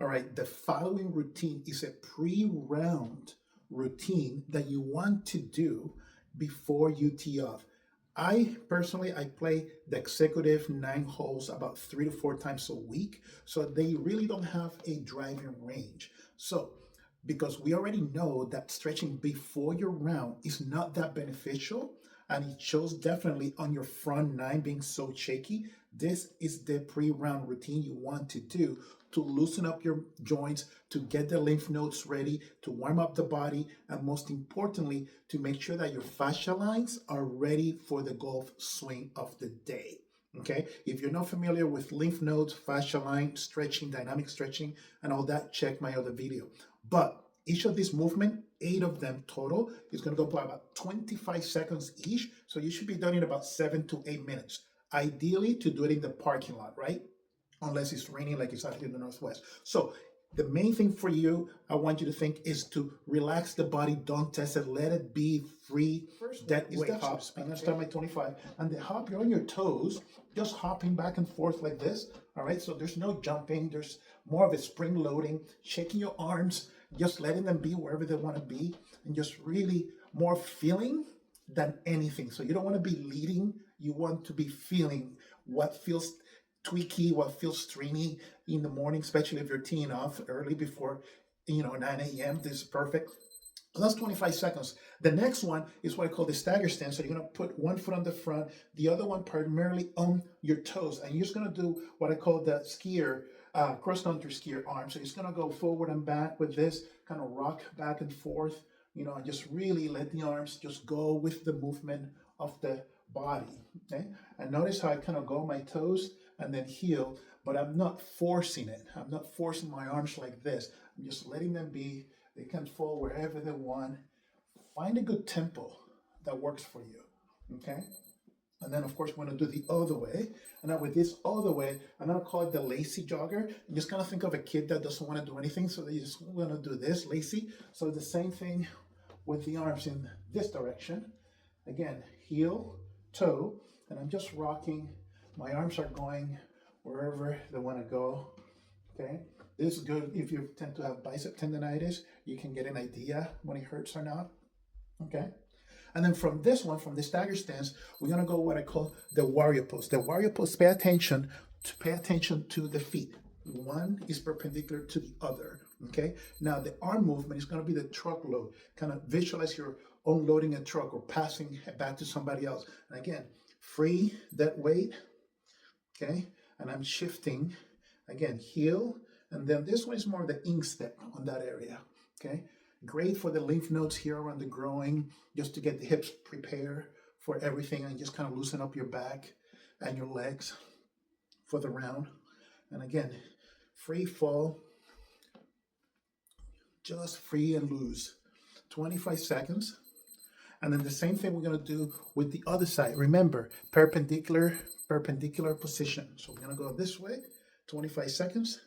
All right, the following routine is a pre-round routine that you want to do before you tee off. I personally I play the executive 9 holes about 3 to 4 times a week, so they really don't have a driving range. So because we already know that stretching before your round is not that beneficial, and it shows definitely on your front nine being so shaky. This is the pre-round routine you want to do to loosen up your joints, to get the lymph nodes ready, to warm up the body, and most importantly, to make sure that your fascia lines are ready for the golf swing of the day. Okay, if you're not familiar with lymph nodes, fascia line stretching, dynamic stretching, and all that, check my other video. But each of these movement, 8 of them total, is going to go by about 25 seconds each. So you should be done in about 7 to 8 minutes. Ideally, to do it in the parking lot, right? Unless it's raining like it's out here in the Northwest. So the main thing for you, I want you to think, is to relax the body, don't test it, let it be free. First, that is the hop. I'm gonna start my 25. And the hop, you're on your toes, just hopping back and forth like this. All right, so there's no jumping, there's more of a spring loading, shaking your arms, just letting them be wherever they want to be, and just really more feeling than anything. So you don't want to be leading, you want to be feeling what feels tweaky, what feels stringy in the morning, especially if you're teeing off early before 9 a.m. This is perfect. So that's 25 seconds. The next one is what I call the stagger stance. So you're going to put one foot on the front, the other one primarily on your toes, and you're just going to do what I call the skier, cross-country skier arm. So you're just going to go forward and back with this, kind of rock back and forth, and just really let the arms just go with the movement of the body. Okay, and notice how I kind of go my toes and then heel, but I'm not forcing it. I'm not forcing my arms like this. I'm just letting them be. They can fall wherever they want. Find a good tempo that works for you, okay? And then, of course, we're gonna do the other way. And now with this other way, I'm gonna call it the lazy jogger. You just kind of think of a kid that doesn't wanna do anything, so they just wanna do this, lazy. So the same thing with the arms in this direction. Again, heel, toe, and I'm just rocking. My arms are going wherever they wanna go, okay? This is good if you tend to have bicep tendonitis. You can get an idea when it hurts or not, okay? And then from this one, from the stagger stance, we're gonna go what I call the warrior pose. The warrior pose, pay attention to the feet. One is perpendicular to the other, okay? Now the arm movement is gonna be the truck load. Kind of visualize you're unloading a truck or passing it back to somebody else. And again, free that weight, okay? And I'm shifting, again, heel, and then this one is more of the instep on that area, okay? Great for the lymph nodes here around the groin, just to get the hips prepared for everything and just kind of loosen up your back and your legs for the round. And again, free fall, just free and loose. 25 seconds. And then the same thing we're gonna do with the other side. Remember, perpendicular position. So we're gonna go this way, 25 seconds.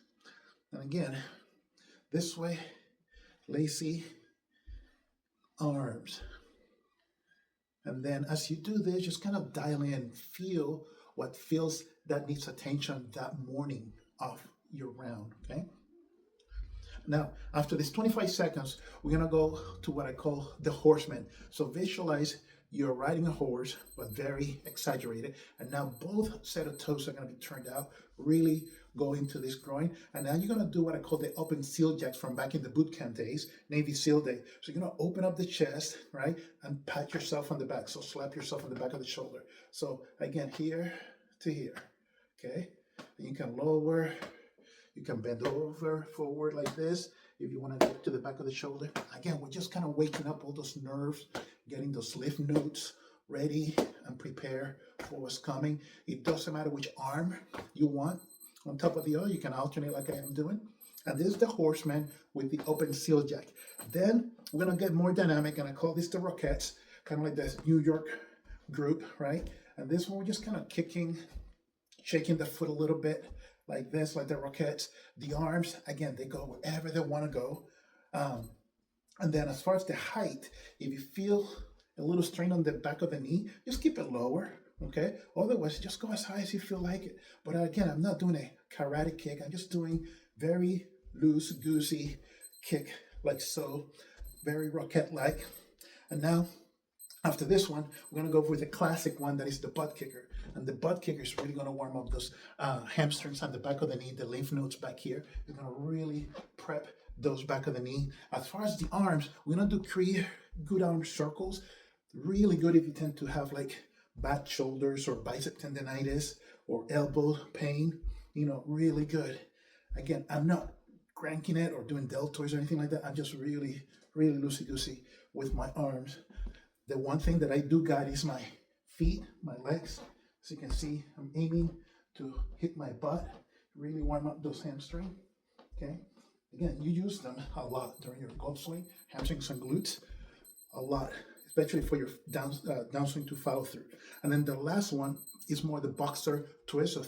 And again, this way, lazy arms. And then as you do this, just kind of dial in, feel what feels that needs attention that morning of your round, okay? Now, after this 25 seconds, we're gonna go to what I call the horseman. So visualize you're riding a horse, but very exaggerated. And now both set of toes are gonna be turned out, really go into this groin. And now you're gonna do what I call the open seal jacks from back in the boot camp days, Navy SEAL day. So you're gonna open up the chest, right? And pat yourself on the back. So slap yourself on the back of the shoulder. So again, here to here, okay? And you can lower, you can bend over, forward like this. If you want to get to the back of the shoulder. Again, we're just kind of waking up all those nerves, getting those lymph nodes ready and prepare for what's coming. It doesn't matter which arm you want on top of the other. You can alternate like I am doing. And this is the horseman with the open seal jack. Then we're going to get more dynamic, and I call this the Rockettes, kind of like the New York group, right? And this one, we're just kind of kicking, shaking the foot a little bit, like this, like the Rockettes. The arms, again, they go wherever they want to go. And then as far as the height, if you feel a little strain on the back of the knee, just keep it lower, okay? Otherwise, just go as high as you feel like it. But again, I'm not doing a karate kick. I'm just doing very loose goosey kick like so, very rocket-like. And now, after this one, we're gonna go with a classic one that is the butt kicker. And the butt kicker is really gonna warm up those hamstrings on the back of the knee, the lymph nodes back here. It's gonna really prep those back of the knee. As far as the arms, we're gonna do 3 good arm circles. Really good if you tend to have like bad shoulders or bicep tendonitis or elbow pain, you know, really good. Again, I'm not cranking it or doing deltoids or anything like that. I'm just really, really loosey-goosey with my arms. The one thing that I do got is my feet, my legs. As you can see, I'm aiming to hit my butt, really warm up those hamstrings, okay? Again, you use them a lot during your golf swing, hamstrings and glutes, a lot, especially for your downswing to follow through. And then the last one is more the boxer twist. So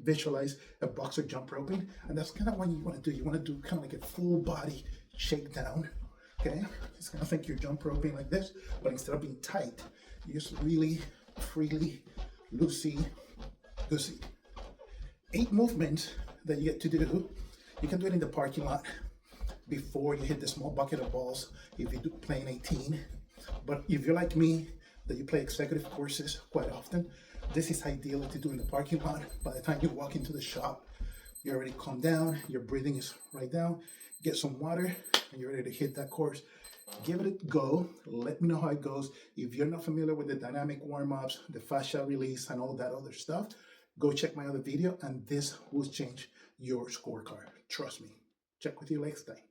visualize a boxer jump roping. And that's kind of what you want to do. You want to do kind of like a full body shakedown, okay? It's kind of think you're jump roping like this, but instead of being tight, you just really freely, loosey-goosey. 8 movements that you get to do. You can do it in the parking lot before you hit the small bucket of balls if you do play an 18. But if you're like me, that you play executive courses quite often, this is ideal to do in the parking lot. By the time you walk into the shop, you're already calmed down, your breathing is right down, get some water, and you're ready to hit that course. Give it a go. Let me know how it goes. If you're not familiar with the dynamic warm-ups, the fascia release, and all that other stuff, go check my other video, and this will change your scorecard. Trust me. Check with you next time.